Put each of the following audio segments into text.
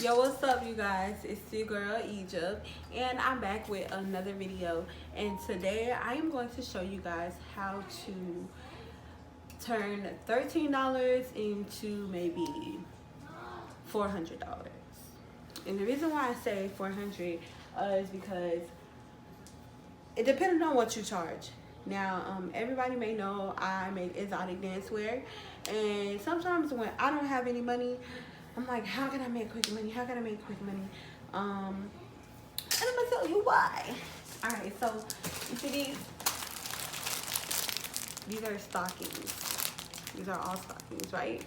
Yo, what's up, you guys? It's your girl Egypt, and I'm back with another video. And today I am going to show you guys how to turn $13 into maybe $400. And the reason why I say 400 is because it depends on what you charge. Now, everybody may know I make exotic dancewear, and sometimes when I don't have any money, I'm like, how can I make quick money? How can I make quick money? And I'm gonna tell you why. All right, so you see these are stockings. These are all stockings, right?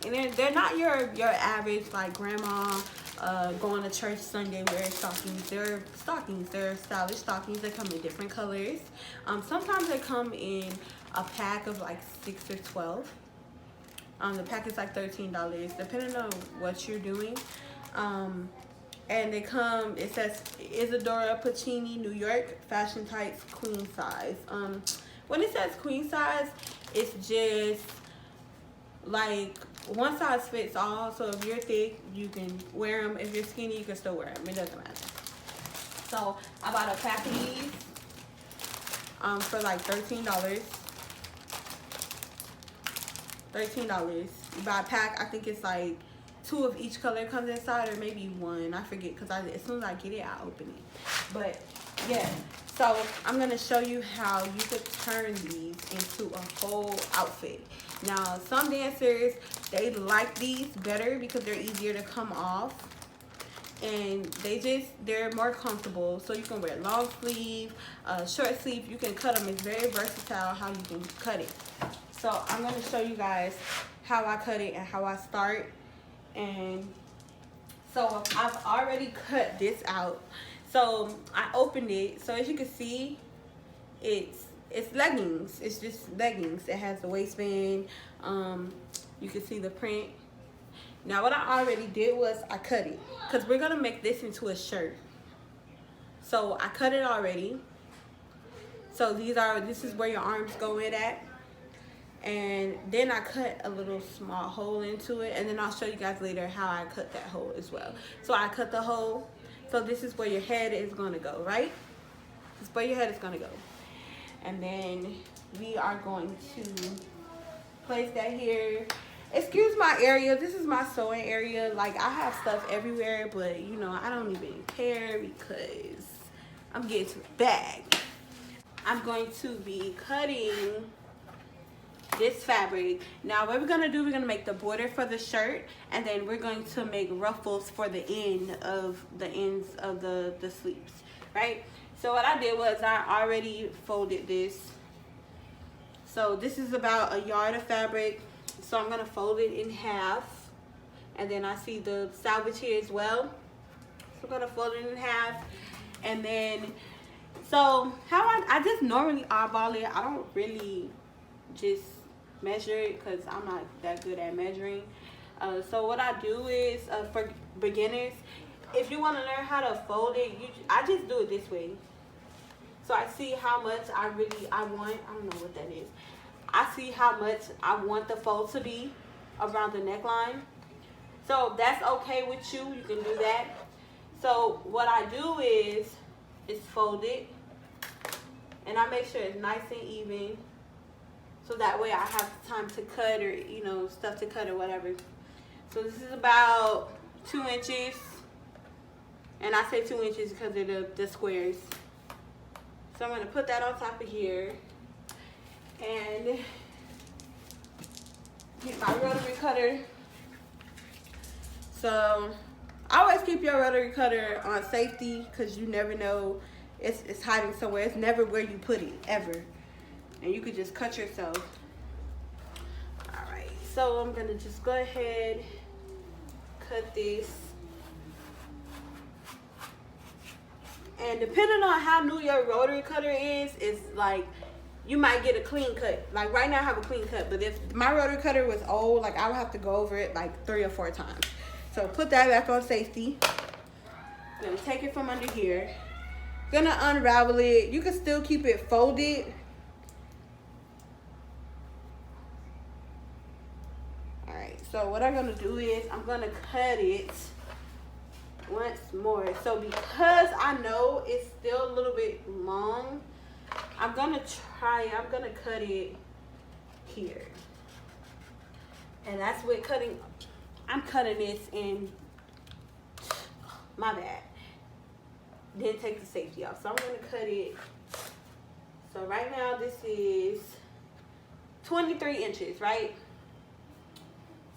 And they're not your average like grandma going to church Sunday wearing stockings. They're stockings. They're stylish stockings. They come in different colors. Sometimes they come in a pack of like 6 or 12. The pack is like $13, depending on what you're doing. And they come, it says Isadora Puccini, New York, fashion tights, queen size. When it says queen size, it's just like one size fits all. So if you're thick, you can wear them. If you're skinny, you can still wear them. It doesn't matter. So I bought a pack of these for like $13. $13. You buy a pack, I think it's like 2 of each color comes inside, or maybe 1. I forget, because as soon as I get it, I open it. But yeah, so I'm gonna show you how you could turn these into a whole outfit. Now, some dancers, they like these better because they're easier to come off, and they're more comfortable. So you can wear long sleeve, short sleeve. You can cut them. It's very versatile how you can cut it. So I'm going to show you guys how I cut it and how I start. And so I've already cut this out. So I opened it. So as you can see, it's leggings. It's just leggings. It has the waistband. You can see the print. Now what I already did was I cut it, because we're going to make this into a shirt. So I cut it already. So this is where your arms go in at. And then I cut a little small hole into it, and then I'll show you guys later how I cut that hole as well. So I cut the hole. So this is where your head is going to go, right? This is where your head is going to go. And then we are going to place that here. Excuse my area. This is my sewing area. Like, I have stuff everywhere, but you know, I don't even care because I'm getting to the bag. I'm going to be cutting this fabric. Now what we're gonna do, we're gonna make the border for the shirt, and then we're going to make ruffles for the ends of the sleeves, right? So what I did was I already folded this. So this is about a yard of fabric, so I'm gonna fold it in half, and then I see the salvage here as well, so I'm gonna fold it in half. And then so how I just normally eyeball it. I don't really just measure it because I'm not that good at measuring. So what I do is, for beginners, if you want to learn how to fold it, I just do it this way. So I see how much I want. I don't know what that is. I see how much I want the fold to be around the neckline. So that's okay with you. You can do that. So what I do is fold it, and I make sure it's nice and even. So that way I have time to cut, or, you know, stuff to cut or whatever. So this is about 2 inches. And I say 2 inches because of the squares. So I'm going to put that on top of here. And get my rotary cutter. So I always keep your rotary cutter on safety, because you never know. It's hiding somewhere. It's never where you put it, ever. And you could just cut yourself. Alright, so I'm gonna just go ahead, cut this. And depending on how new your rotary cutter is like, you might get a clean cut. Like right now I have a clean cut, but if my rotary cutter was old, like I would have to go over it like 3 or 4 times. So put that back on safety. I'm gonna take it from under here. Gonna unravel it. You can still keep it folded. So what I'm gonna do is I'm gonna cut it once more. So because I know it's still a little bit long, I'm gonna cut it here. And that's with cutting, I'm cutting this in, my bad. Didn't take the safety off. So I'm gonna cut it. So right now this is 23 inches, right?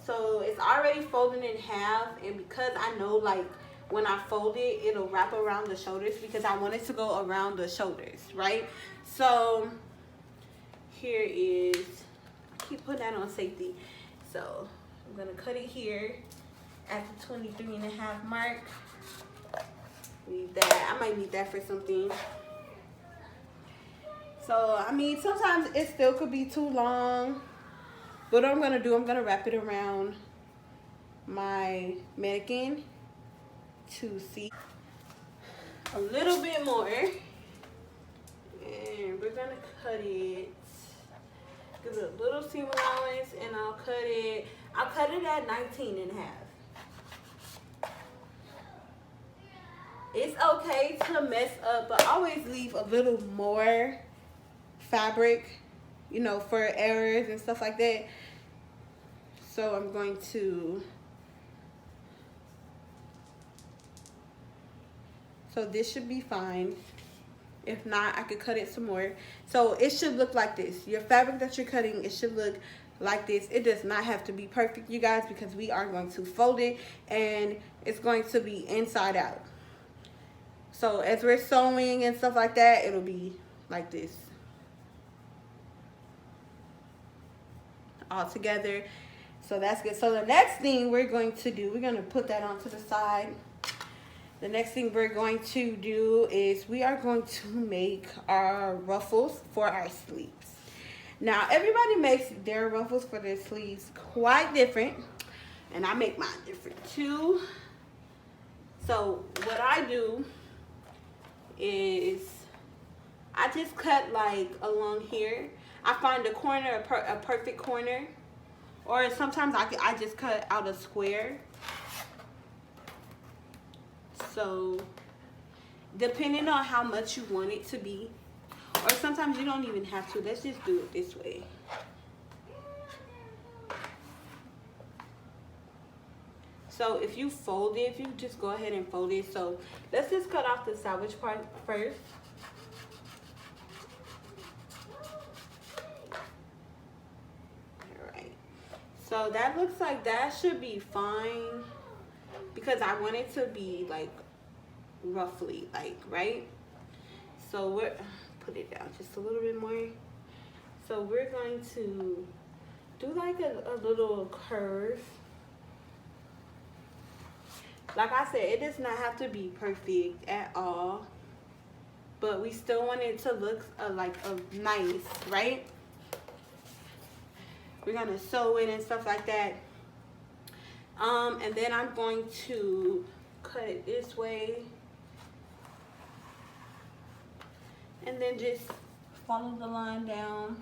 So it's already folded in half, and because I know like when I fold it, it'll wrap around the shoulders because I want it to go around the shoulders, right? So here is, I keep putting that on safety. So I'm gonna cut it here at the 23.5 mark. Need that, I might need that for something. So, I mean, sometimes it still could be too long. But what I'm going to do, I'm going to wrap it around my mannequin to see a little bit more. And we're going to cut it. Give it a little seam allowance, and I'll cut it at 19.5. It's okay to mess up, but always leave a little more fabric, you know, for errors and stuff like that. So I'm going to, so this should be fine. If not, I could cut it some more. So it should look like this. Your fabric that you're cutting, it should look like this. It does not have to be perfect, you guys, because we are going to fold it and it's going to be inside out. So as we're sewing and stuff like that, it'll be like this. All together. So that's good. So the next thing we're going to do, we're going to put that onto the side. The next thing we're going to do is we are going to make our ruffles for our sleeves. Now everybody makes their ruffles for their sleeves quite different, and I make mine different too. So what I do is I just cut like along here. I find a corner, a perfect corner, or sometimes I just cut out a square. So depending on how much you want it to be, or sometimes you don't even have to. Let's just do it this way. So if you fold it, if you just go ahead and fold it. So let's just cut off the salvage part first. So that looks like that should be fine because I want it to be like roughly like, right? So we're, put it down just a little bit more. So we're going to do like a little curve. Like I said, it does not have to be perfect at all, but we still want it to look like nice, right? We're gonna sew it and stuff like that. And then I'm going to cut it this way. And then just follow the line down.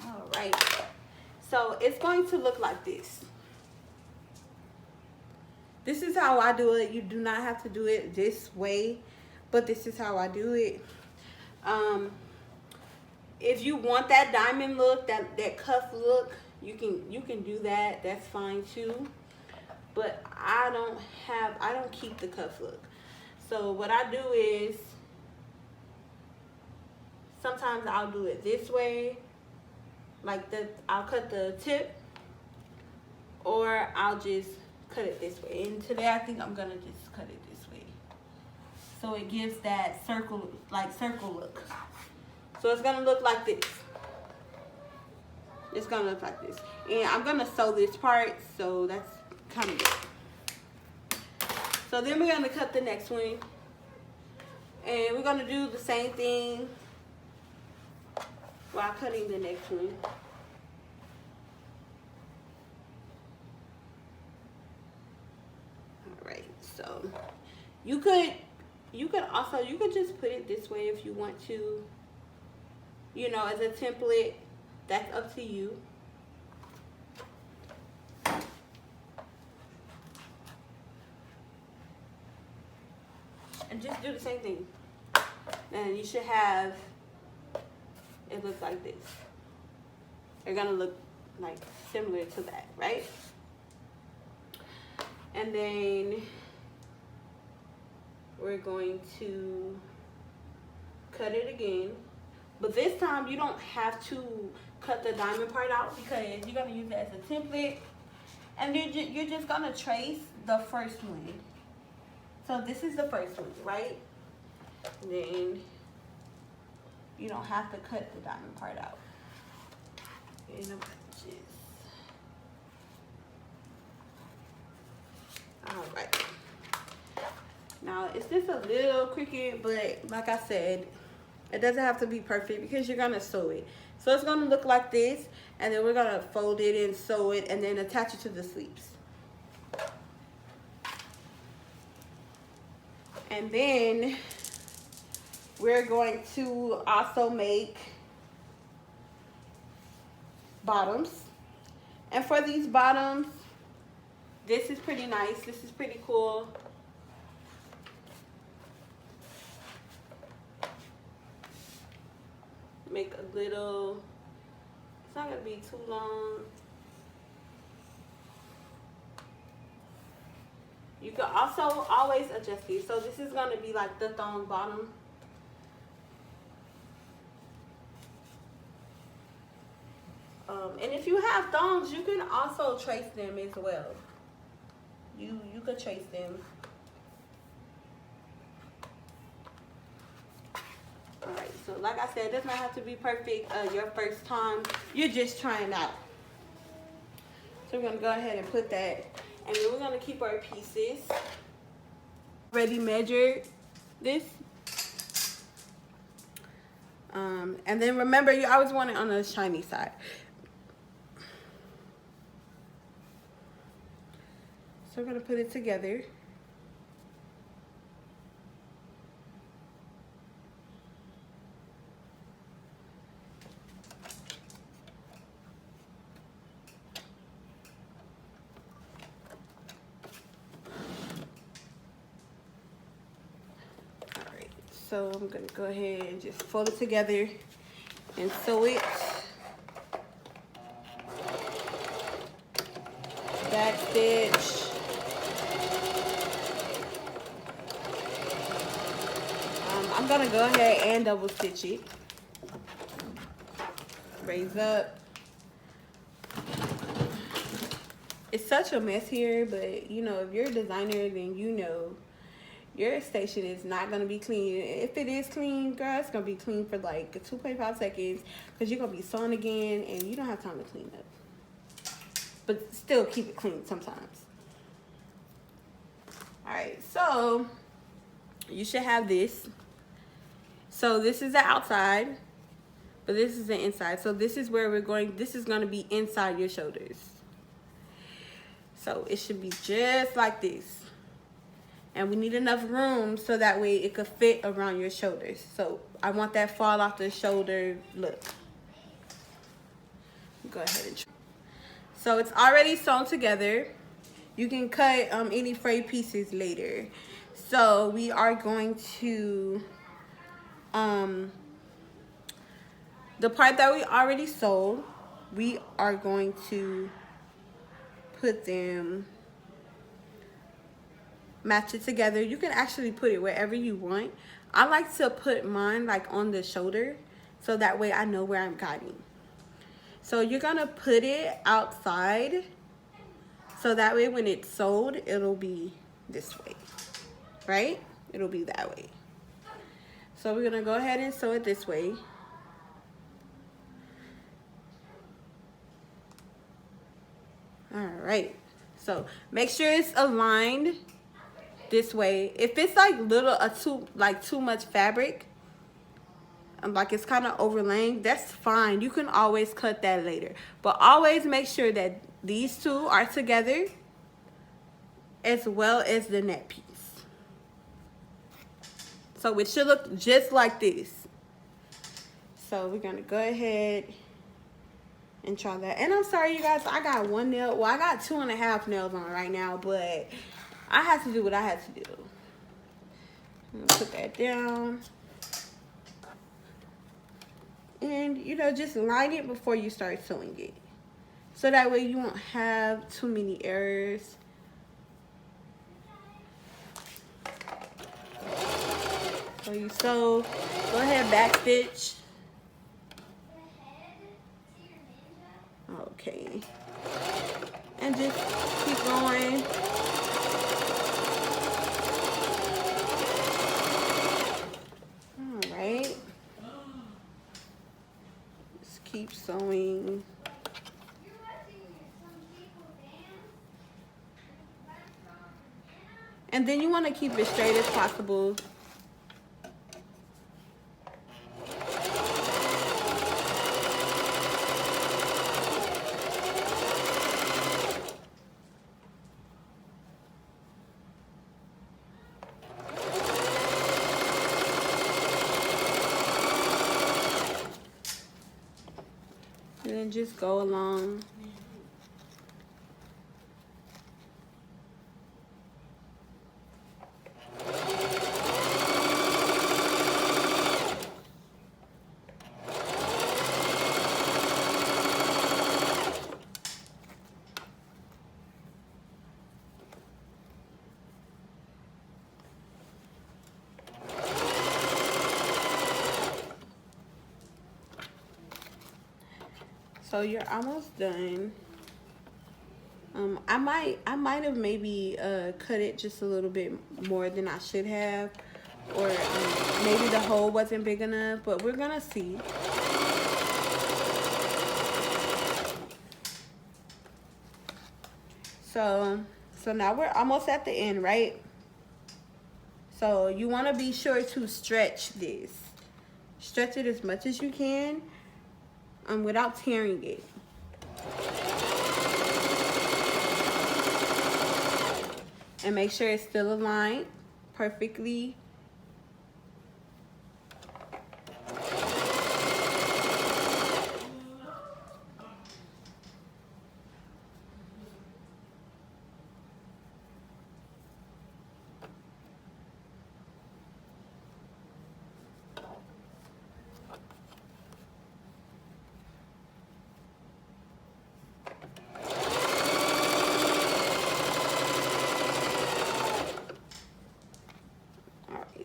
All right. So it's going to look like this. This is how I do it. You do not have to do it this way, but this is how I do it. If you want that diamond look, that cuff look, you can do that. That's fine too. But I don't keep the cuff look. So what I do is sometimes I'll do it this way, like I'll cut the tip, or I'll just cut it this way. And today I think I'm gonna just cut it this way, so it gives that circle look. So it's gonna look like this. It's gonna look like this. And I'm gonna sew this part, so that's kind of good. So then we're gonna cut the next one. And we're gonna do the same thing while cutting the next one. Alright, so you could just put it this way if you want to. You know, as a template, that's up to you. just do the same thing. And you should have it look like this. They're gonna look like similar to that, right? And then we're going to cut it again, but this time you don't have to cut the diamond part out because you're gonna use it as a template, and you're just gonna trace the first one. So this is the first one, right? And then you don't have to cut the diamond part out. In a bunches. All right. Now it's just a little crooked, but like I said, it doesn't have to be perfect because you're gonna sew it. So it's gonna look like this, and then we're gonna fold it and sew it and then attach it to the sleeves. And then we're going to also make bottoms. And for these bottoms, this is pretty nice. This is pretty cool. Make a little, it's not gonna be too long. You can also always adjust these. So this is gonna be like the thong bottom. And if you have thongs, you can also trace them as well. You could trace them. Alright, so like I said, it does not have to be perfect your first time. You're just trying out. So we're going to go ahead and put that. And then we're going to keep our pieces. Already measured this. And then remember, you always want it on the shiny side. So we're going to put it together. Alright, so I'm going to go ahead and just fold it together and sew it. Back stitch. I'm gonna go ahead and double stitch it. Raise up. It's such a mess here, but you know, if you're a designer, then you know your station is not gonna be clean. If it is clean, girl, it's gonna be clean for like 2.5 seconds because you're gonna be sewing again and you don't have time to clean up. But still keep it clean sometimes. Alright, so you should have this. So this is the outside, but this is the inside. So this is where we're going. This is going to be inside your shoulders. So it should be just like this. And we need enough room so that way it could fit around your shoulders. So I want that fall off the shoulder look. Go ahead and try. So it's already sewn together. You can cut any frayed pieces later. So we are going to the part that we already sewed, we are going to put them, match it together. You can actually put it wherever you want. I like to put mine like on the shoulder so that way I know where I'm guiding. So you're gonna put it outside so that way when it's sewed, it'll be this way, right? It'll be that way. So we're gonna go ahead and sew it this way. All right, so make sure it's aligned this way. If it's like too much fabric, like it's kind of overlaying, that's fine. You can always cut that later. But always make sure that these two are together as well as the net piece. So it should look just like this. So we're gonna go ahead and try that. And I'm sorry, you guys, I got one nail. Well, I got 2.5 nails on right now, but I had to do what I had to do. Put that down. And, you know, just line it before you start sewing it. So that way you won't have too many errors. So you sew, go ahead, back stitch. Okay. And just keep going. All right. Just keep sewing. And then you want to keep it straight as possible. And then just go along. So you're almost done. I might have maybe cut it just a little bit more than I should have, or maybe the hole wasn't big enough, but we're gonna see. So now we're almost at the end, right? So you want to be sure to stretch this. Stretch it as much as you can without tearing it. And make sure it's still aligned perfectly.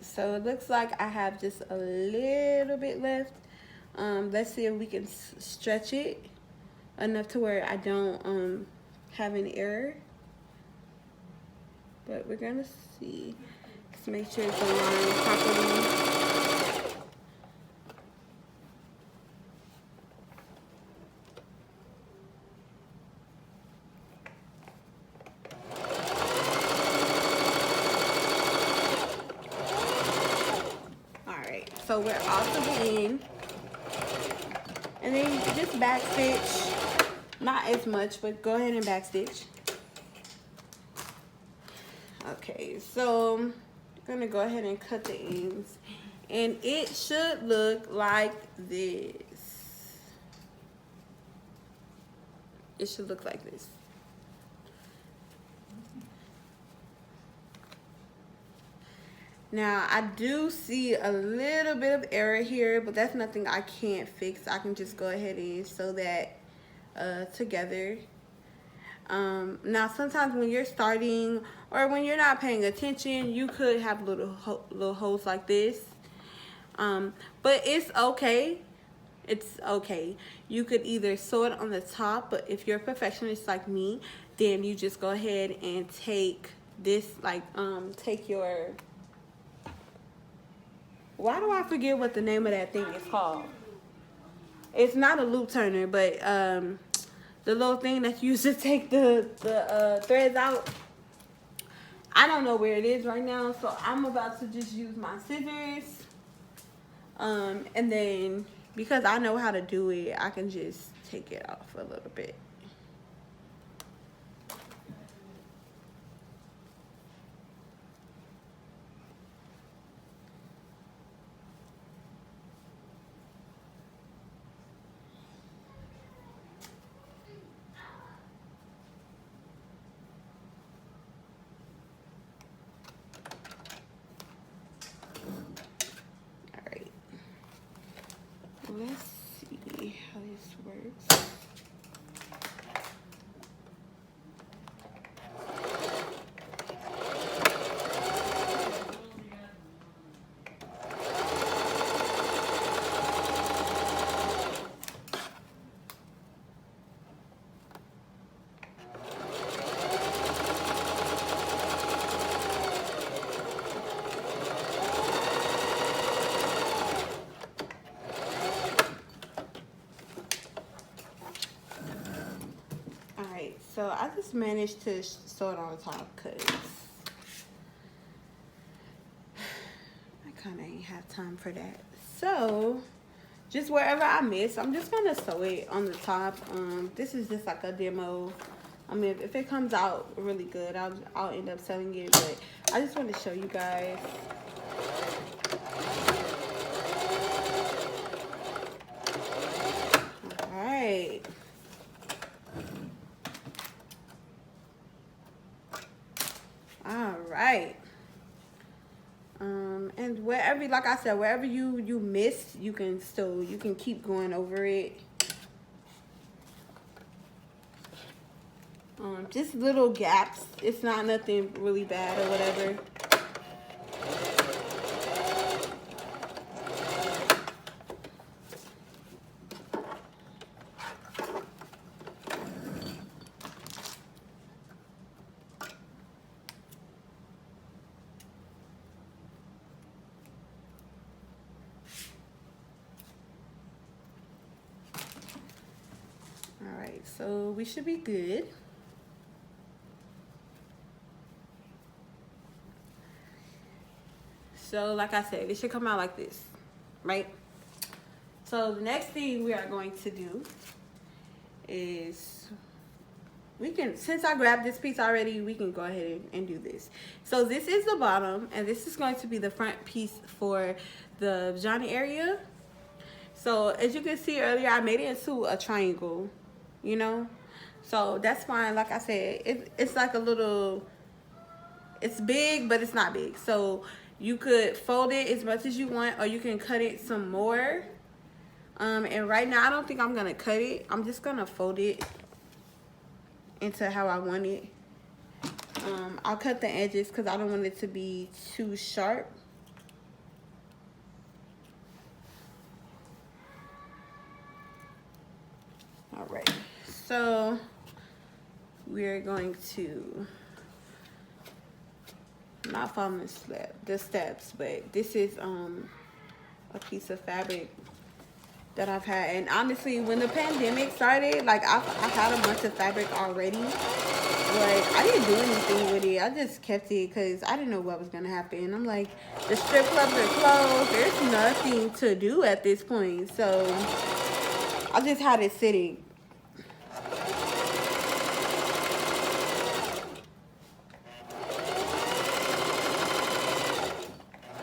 So it looks like I have just a little bit left. Let's see if we can stretch it enough to where I don't have an error. But we're gonna see. Let's make sure it's aligned properly. So we're off to the end, and then you just backstitch, not as much, but go ahead and backstitch. Okay, so I'm gonna go ahead and cut the ends, and it should look like this. It should look like this. Now, I do see a little bit of error here, but that's nothing I can't fix. I can just go ahead and sew that together. Now, sometimes when you're starting or when you're not paying attention, you could have little holes like this. But it's okay. It's okay. You could either sew it on the top, but if you're a perfectionist like me, then you just go ahead and take this, like, take your... Why do I forget what the name of that thing is called? It's not a loop turner, but the little thing that you use to take the threads out. I don't know where it is right now, so I'm about to just use my scissors. And then, because I know how to do it, I can just take it off a little bit. let's see how this works. So I just managed to sew it on top because I kind of ain't have time for that. So just wherever I miss, I'm just gonna sew it on the top. This is just like a demo. I mean, if it comes out really good, I'll end up selling it. But I just want to show you guys. All right. All right. And wherever, like I said, wherever you miss, you can keep going over it. Just little gaps. It's not nothing really bad or whatever. Alright, so we should be good. So like I said, it should come out like this, right? So the next thing we are going to do is since I grabbed this piece already, we can go ahead and do this. So this is the bottom, and this is going to be the front piece for the vagina area. So as you can see earlier, I made it into a triangle, you know? So that's fine. Like I said, it's like a little, it's big, but it's not big. So you could fold it as much as you want, or you can cut it some more. And right now, I don't think I'm gonna cut it. I'm just gonna fold it into how I want it. I'll cut the edges because I don't want it to be too sharp. All right, so we're going to not follow the steps, but this is a piece of fabric that I've had. And honestly, when the pandemic started, like I had a bunch of fabric already, but I didn't do anything with it. I just kept it because I didn't know what was gonna happen. I'm like, the strip clubs are closed. There's nothing to do at this point, so I just had it sitting.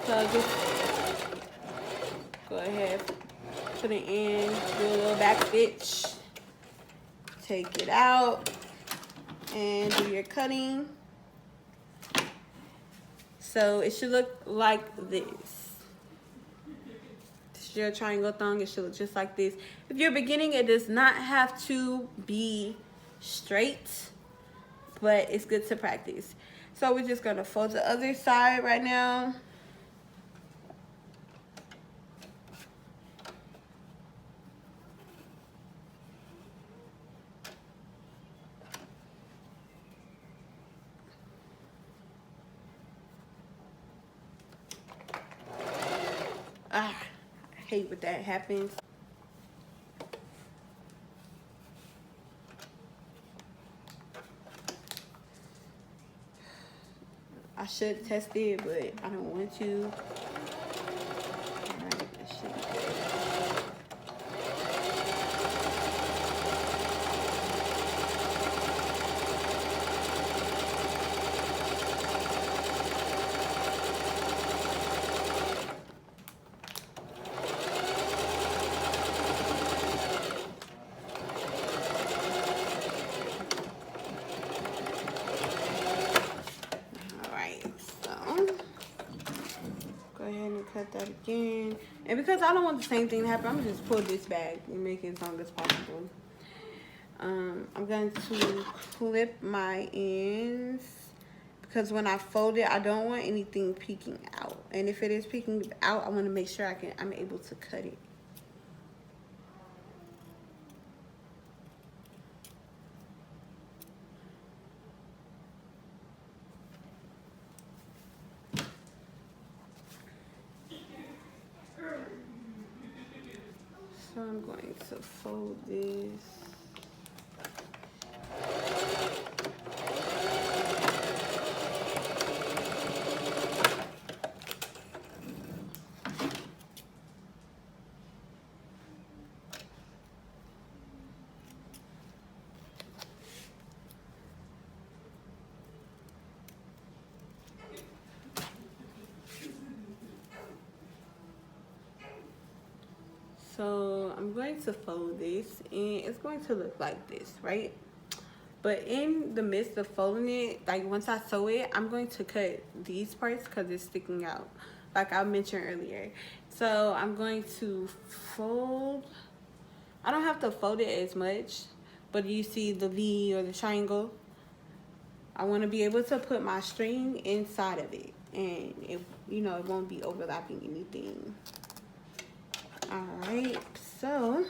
So just go ahead, put it in, do a little back stitch, take it out, and do your cutting. So it should look like this. This is your triangle thong. It should look just like this. If you're beginning, it does not have to be straight, but it's good to practice. So we're just gonna fold the other side right now. I hate when that happens. I should test it, but I don't want to. All right, that should be good. that again. And because I don't want the same thing to happen, I'm gonna just pull this back and make it as long as possible. I'm going to clip my ends because when I fold it, I don't want anything peeking out. And if it is peeking out, I want to make sure I'm able to cut it. So I'm going to fold this. So I'm going to fold this and it's going to look like this, right? But in the midst of folding it, like once I sew it, I'm going to cut these parts because it's sticking out, like I mentioned earlier. So I'm going to fold. I don't have to fold it as much, but you see the V or the triangle. I want to be able to put my string inside of it, and it won't be overlapping anything. Alright, so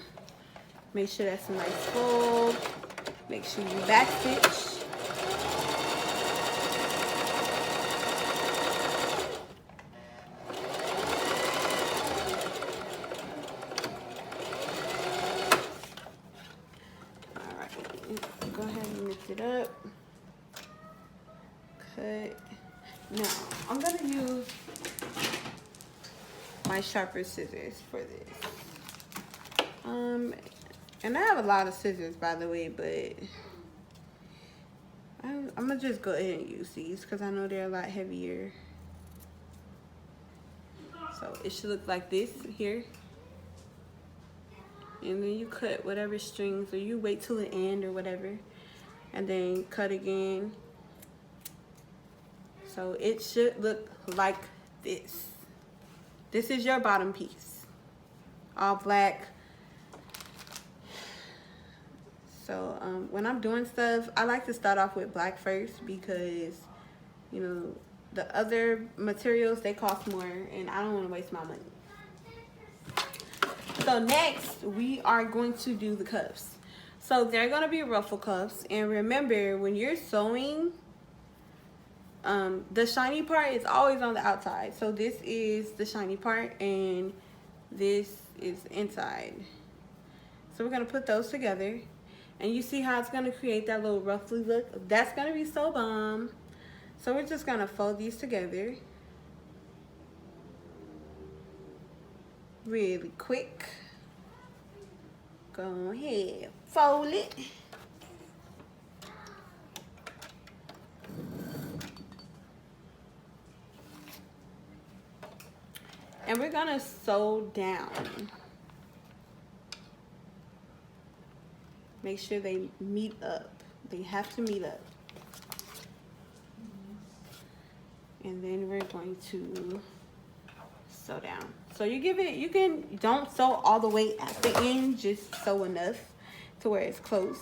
make sure that's a nice fold. Make sure you back stitch. Alright, go ahead and lift it up. Cut. Now, I'm going to use my sharper scissors for this. And I have a lot of scissors, by the way, but I'm gonna just go ahead and use these because I know they're a lot heavier. So it should look like this here. And then you cut whatever strings, or you wait till the end or whatever, and then cut again. So it should look like this. This is your bottom piece, all black. So when I'm doing stuff, I like to start off with black first because, the other materials, they cost more and I don't want to waste my money. So next, we are going to do the cuffs. So they're going to be ruffle cuffs. And remember, when you're sewing, the shiny part is always on the outside. So this is the shiny part and this is inside. So we're going to put those together. And you see how it's going to create that little ruffly look? That's going to be so bomb. So we're just going to fold these together really quick. Go ahead, fold it. And we're going to sew down. Make sure they meet up. They have to meet up. And then we're going to sew down. So don't sew all the way at the end, just sew enough to where it's close.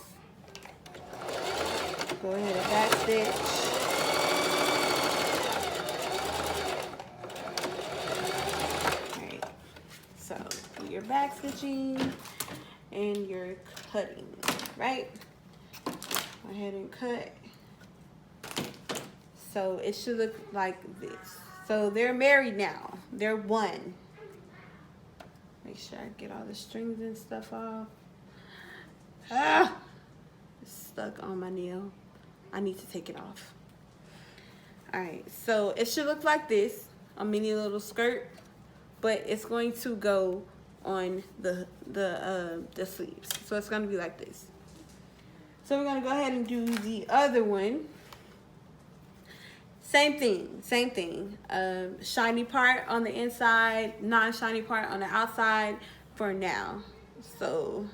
Go ahead and back stitch. Alright, so you're back stitching and you're cutting, right? Go ahead and cut. So it should look like this. So they're married now. They're one. Make sure I get all the strings and stuff off. Ah! It's stuck on my nail. I need to take it off. Alright, so it should look like this. A mini little skirt. But it's going to go on the sleeves. So it's going to be like this. So we're going to go ahead and do the other one. Same thing. Shiny part on the inside, non-shiny part on the outside for now. So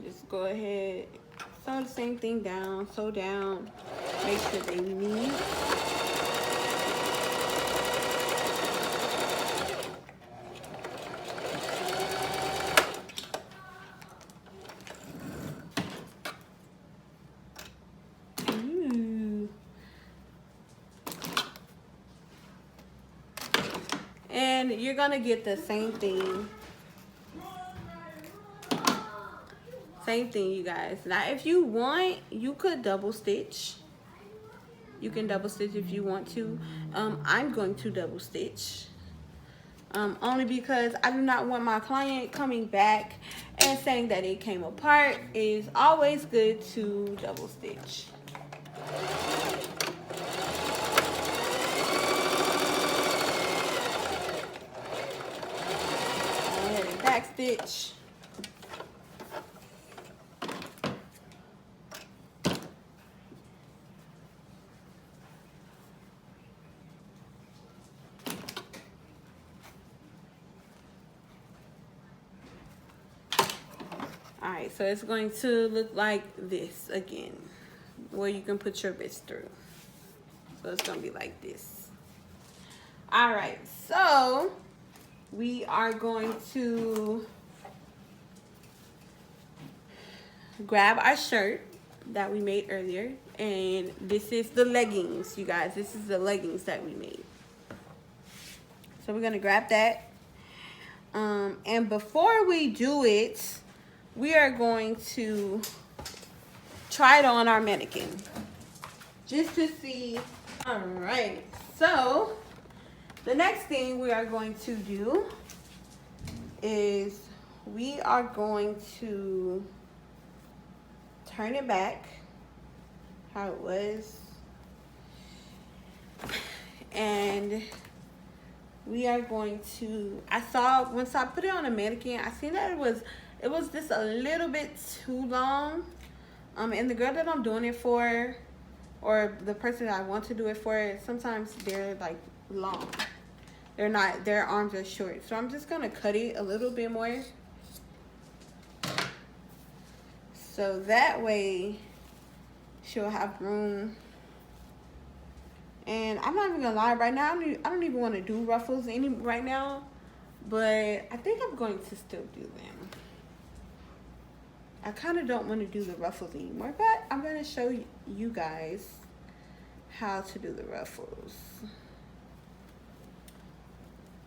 just go ahead, Sew the same thing down, sew down, make sure they meet. And you're gonna get the same thing. Same thing, you guys. Now, if you want, you could double stitch. You can double stitch if you want to. I'm going to double stitch. Only because I do not want my client coming back and saying that it came apart. It is always good to double stitch. Go ahead and back stitch. Alright, so it's going to look like this again, where you can put your bits through. So it's going to be like this. Alright, so we are going to grab our shirt that we made earlier. And this is the leggings, you guys. This is the leggings that we made. So we're going to grab that. And before we do it, we are going to try it on our mannequin just to see. All right, so the next thing we are going to do is we are going to turn it back how it was, and we are going to, I saw once I put it on a mannequin, I seen that it was just a little bit too long. And the girl that I'm doing it for, or the person that I want to do it for, sometimes they're like long. They're not, their arms are short. So I'm just gonna cut it a little bit more. So that way she'll have room. And I'm not even gonna lie, right now, I don't even wanna do ruffles right now, but I think I'm going to still do them. I kind of don't want to do the ruffles anymore, but I'm going to show you guys how to do the ruffles.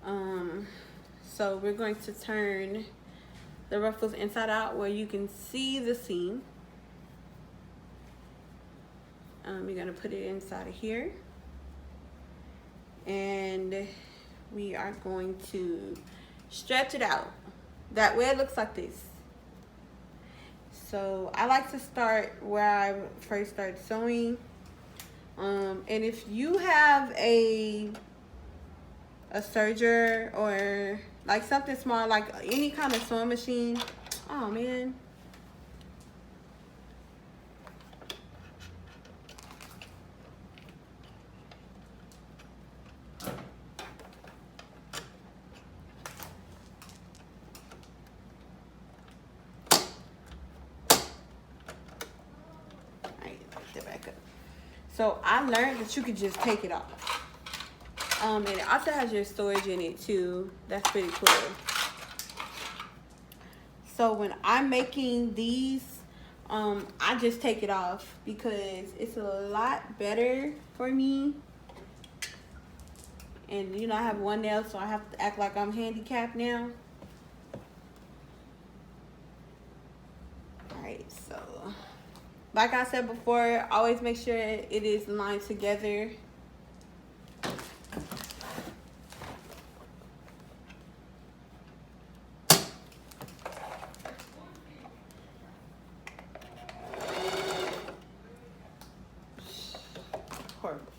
So we're going to turn the ruffles inside out where you can see the seam. You're going to put it inside of here. And we are going to stretch it out. That way it looks like this. So I like to start where I first started sewing. And if you have a serger or like something small, like any kind of sewing machine, oh man. So I learned that you could just take it off. And it also has your storage in it too. That's pretty cool. So when I'm making these, I just take it off because it's a lot better for me. And you know, I have one nail, so I have to act like I'm handicapped now. Alright, so like I said before, always make sure it is lined together. Horrible.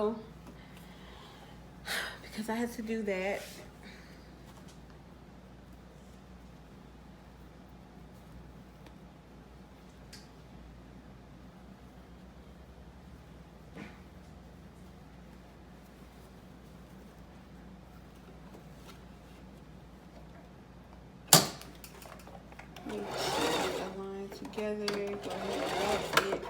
So because I had to do that. Make sure they align together. Go ahead and rub it.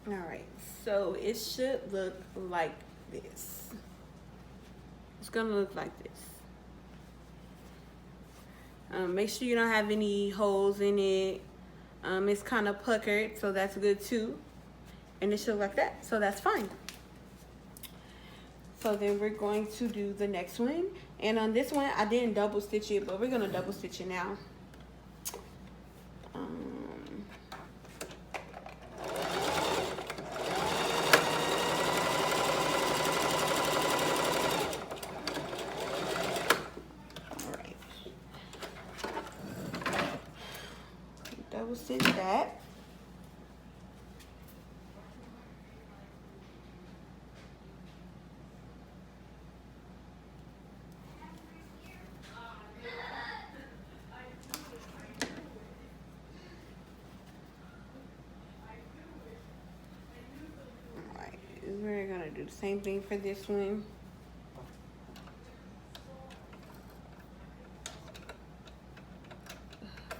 All right, so it should look like this. It's gonna look like this. Make sure you don't have any holes in it. It's kind of puckered, so that's good too. And it should look like that, so that's fine. So then we're going to do the next one. And on this one, I didn't double stitch it, but we're gonna double stitch it now. Double stitch that. Alright, we're gonna do the same thing for this one.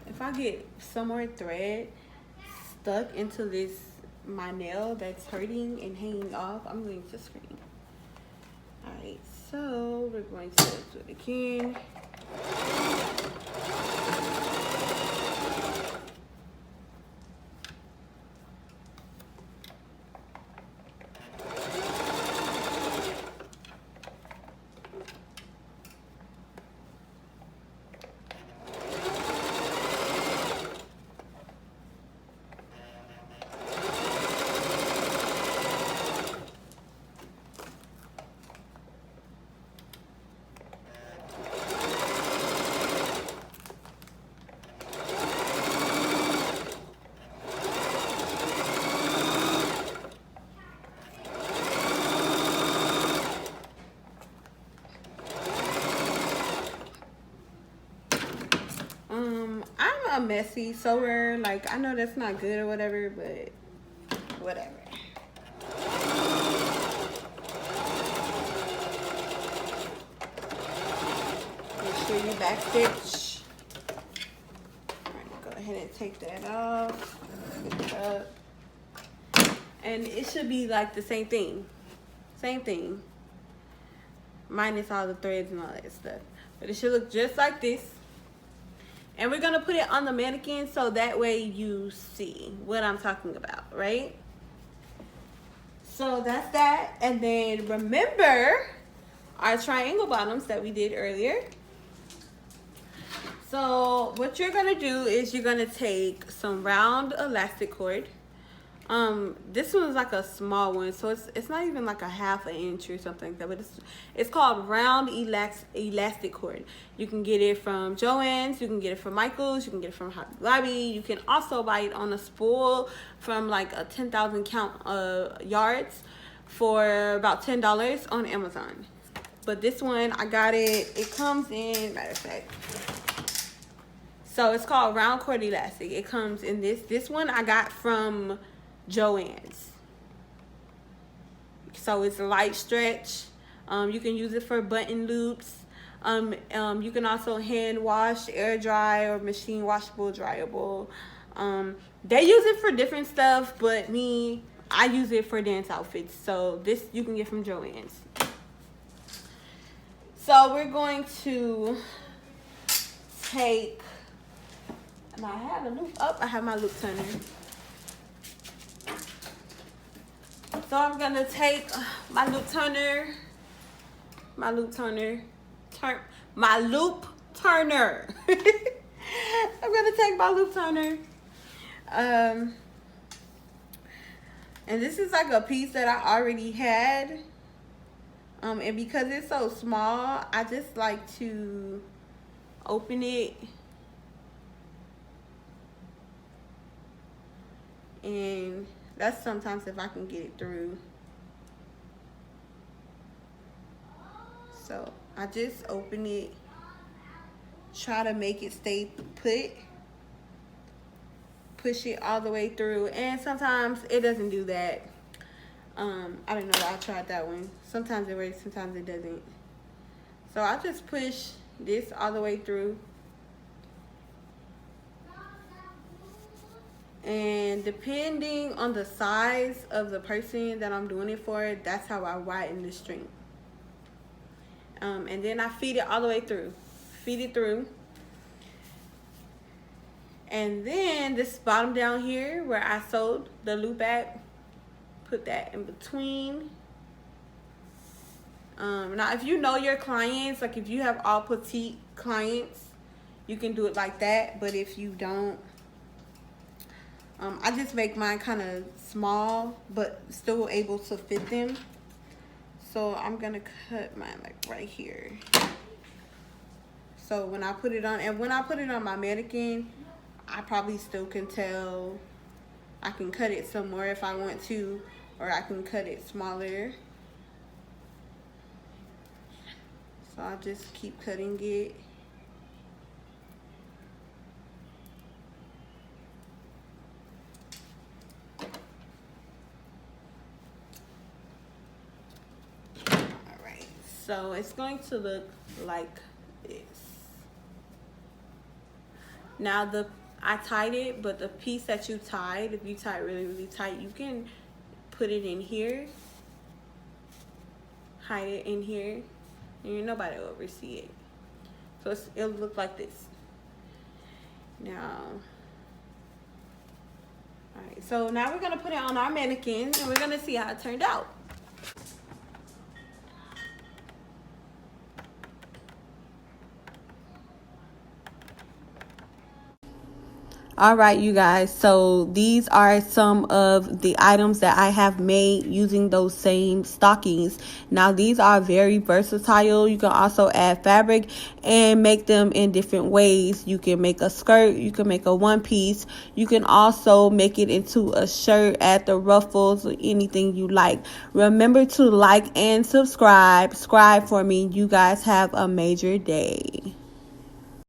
If I get some more thread stuck into my nail that's hurting and hanging off, I'm going to scream. Alright, so we're going to do it again. I'm a messy sewer. Like, I know that's not good or whatever, but whatever. Make sure you back stitch. Alright, go ahead and take that off. Pick it up. And it should be like the same thing. Same thing. Minus all the threads and all that stuff. But it should look just like this. And we're gonna put it on the mannequin so that way you see what I'm talking about, right? So that's that. And then remember our triangle bottoms that we did earlier. So what you're gonna do is you're gonna take some round elastic cord. This one is like a small one, so it's not even like a ½ inch or something like that, but it's called round elastic cord. You can get it from Joann's, you can get it from Michael's, you can get it from Hobby Lobby. You can also buy it on a spool from like a 10,000 count yards for about $10 on Amazon. But this one, I got it. It comes in, matter of fact. So it's called round cord elastic. It comes in this. This one I got from Joann's. So it's a light stretch. You can use it for button loops. You can also hand wash, air dry, or machine washable, dryable. They use it for different stuff, but I use it for dance outfits. So this you can get from Joann's. So we're going to take, and I have a loop up. I have my loop turner. So I'm gonna take my loop turner. I'm gonna take my loop turner. And this is like a piece that I already had. And because it's so small, I just like to open it and that's sometimes if I can get it through. So I just open it, try to make it stay put, push it all the way through, and sometimes it doesn't do that. I don't know, I tried that one. Sometimes it works, sometimes it doesn't. So I just push this all the way through. And depending on the size of the person that I'm doing it for, that's how I widen the string. And then I feed it all the way through. Feed it through. And then this bottom down here where I sewed the loop at, put that in between. Now if you know your clients, like if you have all petite clients, you can do it like that. But if you don't, I just make mine kind of small, but still able to fit them. So I'm gonna cut mine like right here. So when I put it on, and when I put it on my mannequin, I probably still can tell. I can cut it some more if I want to, or I can cut it smaller. So I'll just keep cutting it. Alright, so it's going to look like this. Now I tied it, but the piece that you tied, if you tie it really, really tight, you can put it in here, hide it in here, and nobody will ever see it. So it'll look like this. Now, all right, so now we're gonna put it on our mannequin and we're gonna see how it turned out. All right, you guys, so these are some of the items that I have made using those same stockings. Now these are very versatile. You can also add fabric and make them in different ways. You can make a skirt, you can make a one piece, you can also make it into a shirt, add the ruffles, or anything you like. Remember to like and subscribe for me. You guys have a major day.